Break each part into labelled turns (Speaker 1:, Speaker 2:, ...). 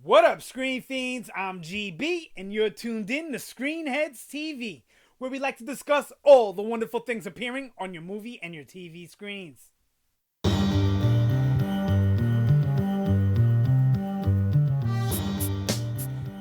Speaker 1: What up, Screen Fiends? I'm GB, and you're tuned in to Screenheads TV, where we like to discuss all the wonderful things appearing on your movie and your TV screens.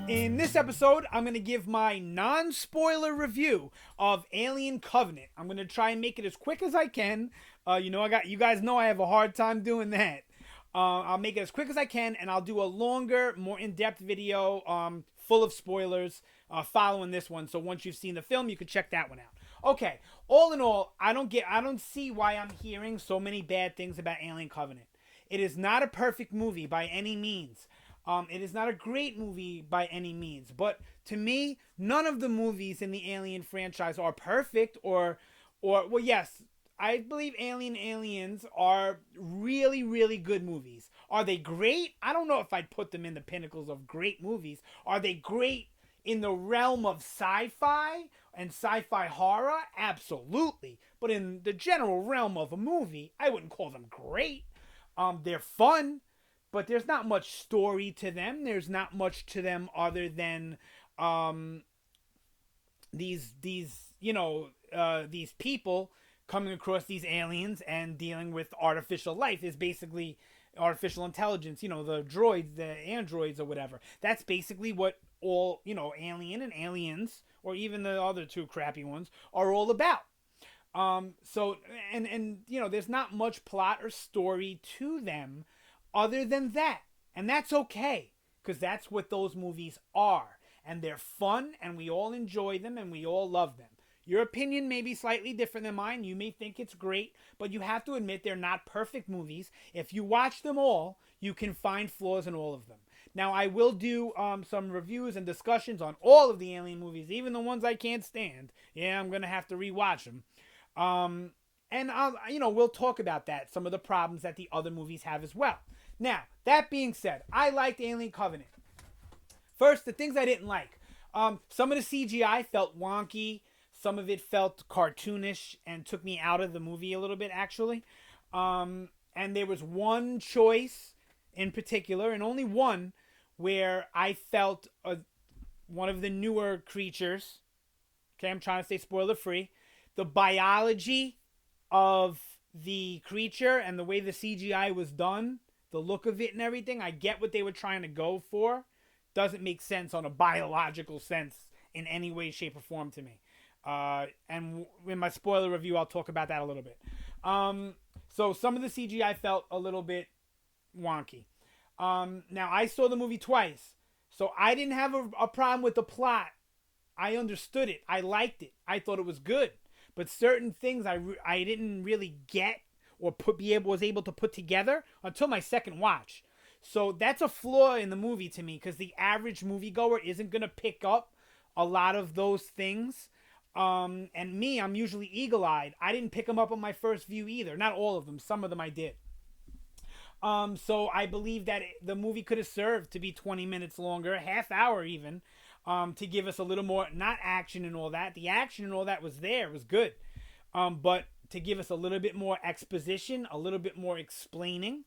Speaker 1: In this episode, I'm going to give my non-spoiler review of Alien Covenant. I'm going to try and make it as quick as I can. You guys know I have a hard time doing that. I'll make it as quick as I can, and I'll do a longer, more in-depth video full of spoilers following this one. So once you've seen the film, you can check that one out. Okay, all in all, I don't see why I'm hearing so many bad things about Alien Covenant. It is not a perfect movie by any means. It is not a great movie by any means, but to me, none of the movies in the Alien franchise are perfect or well, yes, I believe Aliens are really, really good movies. Are they great? I don't know if I'd put them in the pinnacles of great movies. Are they great in the realm of sci-fi and sci-fi horror? Absolutely. But in the general realm of a movie, I wouldn't call them great. They're fun, but there's not much story to them. There's not much to them other than um, these people coming across these aliens and dealing with artificial life is basically artificial intelligence. The droids, the androids, or whatever. That's basically what all Alien and Aliens, or even the other two crappy ones, are all about. So there's not much plot or story to them other than that. And that's okay, because that's what those movies are. And they're fun, and we all enjoy them, and we all love them. Your opinion may be slightly different than mine. You may think it's great, but you have to admit they're not perfect movies. If you watch them all, you can find flaws in all of them. Now, I will do some reviews and discussions on all of the Alien movies, even the ones I can't stand. Yeah, I'm going to have to rewatch them. And we'll talk about that, some of the problems that the other movies have as well. Now, that being said, I liked Alien Covenant. First, the things I didn't like. Some of the CGI felt wonky. Some of it felt cartoonish and took me out of the movie a little bit, actually. And there was one choice in particular, and only one, where I felt one of the newer creatures. Okay, I'm trying to stay spoiler free. The biology of the creature and the way the CGI was done, the look of it and everything, I get what they were trying to go for. Doesn't make sense on a biological sense in any way, shape, or form to me. And in my spoiler review, I'll talk about that a little bit. So some of the CGI felt a little bit wonky. Now, I saw the movie twice, so I didn't have a problem with the plot. I understood it. I liked it. I thought it was good. But certain things I didn't really get or was able to put together until my second watch. So that's a flaw in the movie to me, because the average moviegoer isn't going to pick up a lot of those things. And me, I'm usually eagle-eyed. I didn't pick them up on my first view either. Not all of them. Some of them I did. So I believe that the movie could have served to be 20 minutes longer, a half hour even, to give us a little more, not action and all that. The action and all that was there, it was good. But to give us a little bit more exposition, a little bit more explaining.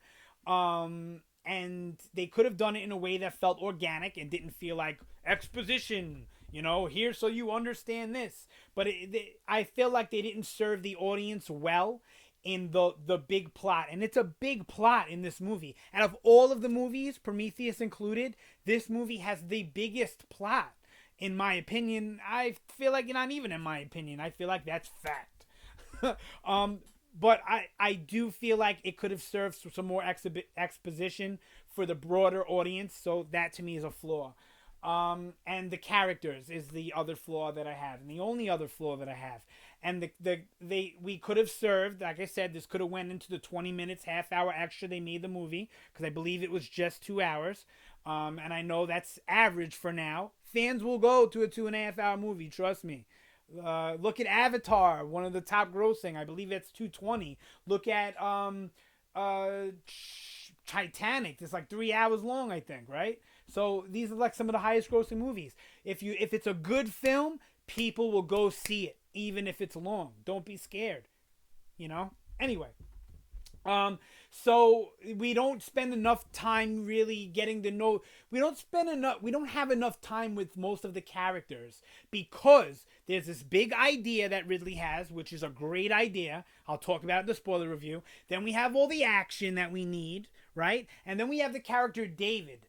Speaker 1: And they could have done it in a way that felt organic and didn't feel like exposition, here so you understand this. But I feel like they didn't serve the audience well in the big plot. And it's a big plot in this movie. Out of all of the movies, Prometheus included, this movie has the biggest plot. In my opinion, I feel like, not even in my opinion, I feel like that's fact. But I do feel like it could have served some more exposition for the broader audience. So that to me is a flaw. And the characters is the other flaw that I have, and the only other flaw that I have. And we could have served, like I said, this could have went into the 20 minutes, half hour extra they made the movie, because I believe it was just 2 hours. And I know that's average for now. Fans will go to a 2.5 hour movie, trust me. Look at Avatar, one of the top grossing. I believe that's 220. Look at Titanic. It's like 3 hours long, I think, right? So these are like some of the highest grossing movies. If it's a good film, people will go see it, even if it's long. Don't be scared. Anyway, So we don't spend enough time really getting to know. We don't have enough time with most of the characters because there's this big idea that Ridley has, which is a great idea. I'll talk about it in the spoiler review. Then we have all the action that we need, right? And then we have the character David.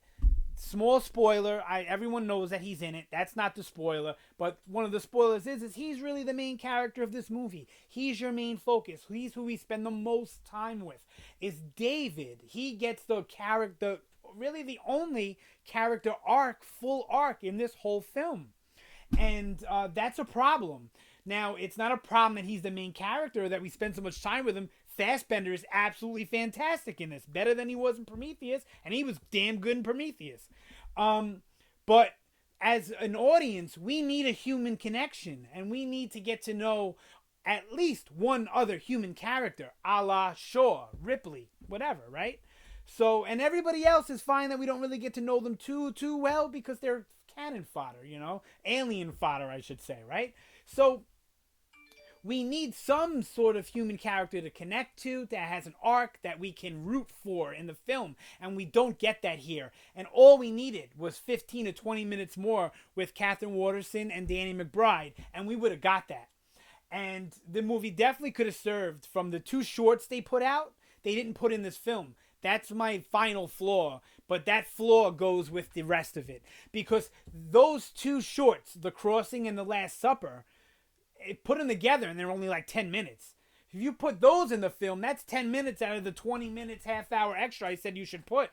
Speaker 1: Small spoiler, everyone knows that he's in it. That's not the spoiler, but one of the spoilers is he's really the main character of this movie. He's your main focus. He's who we spend the most time with. Is David. He gets the character, really the only character arc, full arc in this whole film. And that's a problem. Now, it's not a problem that he's the main character, that we spend so much time with him. Fassbender is absolutely fantastic in this. Better than he was in Prometheus, and he was damn good in Prometheus. But as an audience, we need a human connection, and we need to get to know at least one other human character, a la Shaw, Ripley, whatever, right? So, and everybody else is fine that we don't really get to know them too well because they're cannon fodder, alien fodder, I should say, right? So we need some sort of human character to connect to that has an arc that we can root for in the film, and we don't get that here. And all we needed was 15 to 20 minutes more with Catherine Waterston and Danny McBride, and we would have got that. And the movie definitely could have served from the 2 shorts they put out. They didn't put in this film. That's my final flaw, but that flaw goes with the rest of it. Because those 2 shorts, The Crossing and The Last Supper, put them together and they're only like 10 minutes. If you put those in the film, that's 10 minutes out of the 20 minutes, half hour extra I said you should put.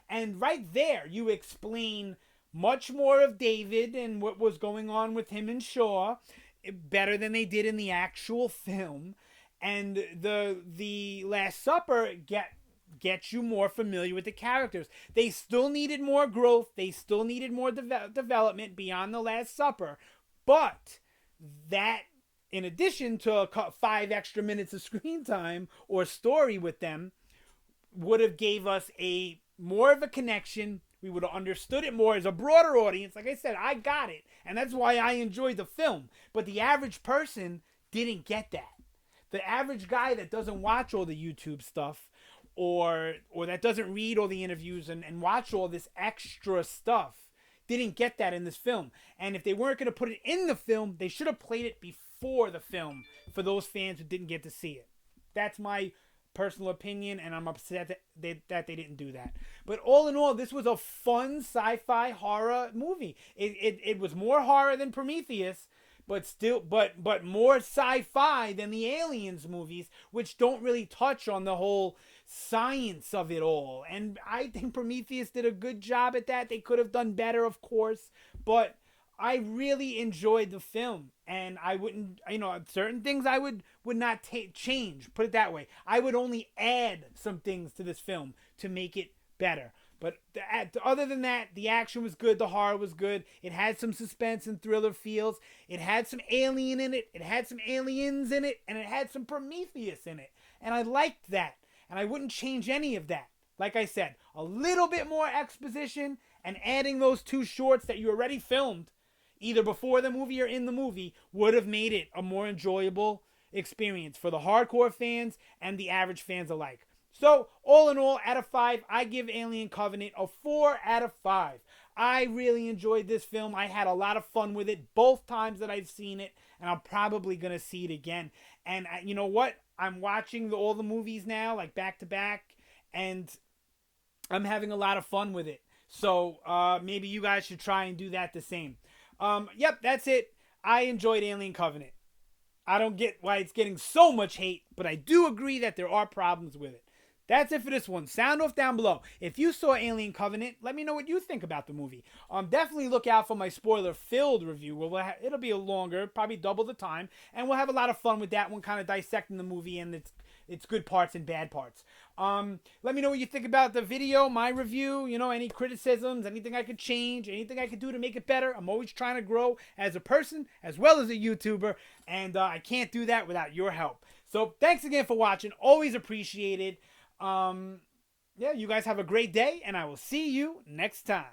Speaker 1: And right there, you explain much more of David and what was going on with him and Shaw better than they did in the actual film. And the Last Supper gets you more familiar with the characters. They still needed more growth. They still needed more development beyond the Last Supper. But that, in addition to 5 extra minutes of screen time or story with them, would have gave us a more of a connection. We would have understood it more as a broader audience. Like I said, I got it, and that's why I enjoyed the film. But the average person didn't get that. The average guy that doesn't watch all the YouTube stuff, or that doesn't read all the interviews and watch all this extra stuff, didn't get that in this film. And if they weren't going to put it in the film, they should have played it before the film for those fans who didn't get to see it. That's my personal opinion, and I'm upset that they didn't do that. But all in all, this was a fun sci-fi horror movie. It was more horror than Prometheus, but more sci-fi than the Aliens movies, which don't really touch on the whole science of it all. And I think Prometheus did a good job at that. They could have done better, of course, but I really enjoyed the film, and I wouldn't, certain things I would not change, put it that way. I would only add some things to this film to make it better. But other than that, the action was good, the horror was good. It had some suspense and thriller feels. It had some alien in it. It had some aliens in it, and it had some Prometheus in it. And I liked that, and I wouldn't change any of that. Like I said, a little bit more exposition and adding those 2 shorts that you already filmed, either before the movie or in the movie, would have made it a more enjoyable experience for the hardcore fans and the average fans alike. So, all in all, out of 5, I give Alien Covenant a 4 out of 5. I really enjoyed this film. I had a lot of fun with it both times that I've seen it, and I'm probably going to see it again. And you know what? I'm watching all the movies now, like back to back, and I'm having a lot of fun with it. So, maybe you guys should try and do that the same. Yep, that's it. I enjoyed Alien Covenant. I don't get why it's getting so much hate, but I do agree that there are problems with it. That's it for this one. Sound off down below. If you saw Alien Covenant, let me know what you think about the movie. Definitely look out for my spoiler-filled review. It'll be a longer, probably double the time, and we'll have a lot of fun with that one, kind of dissecting the movie and its good parts and bad parts. Let me know what you think about the video, my review, any criticisms, anything I could change, anything I could do to make it better. I'm always trying to grow as a person as well as a YouTuber, and I can't do that without your help. So thanks again for watching. Always appreciated. You guys have a great day, and I will see you next time.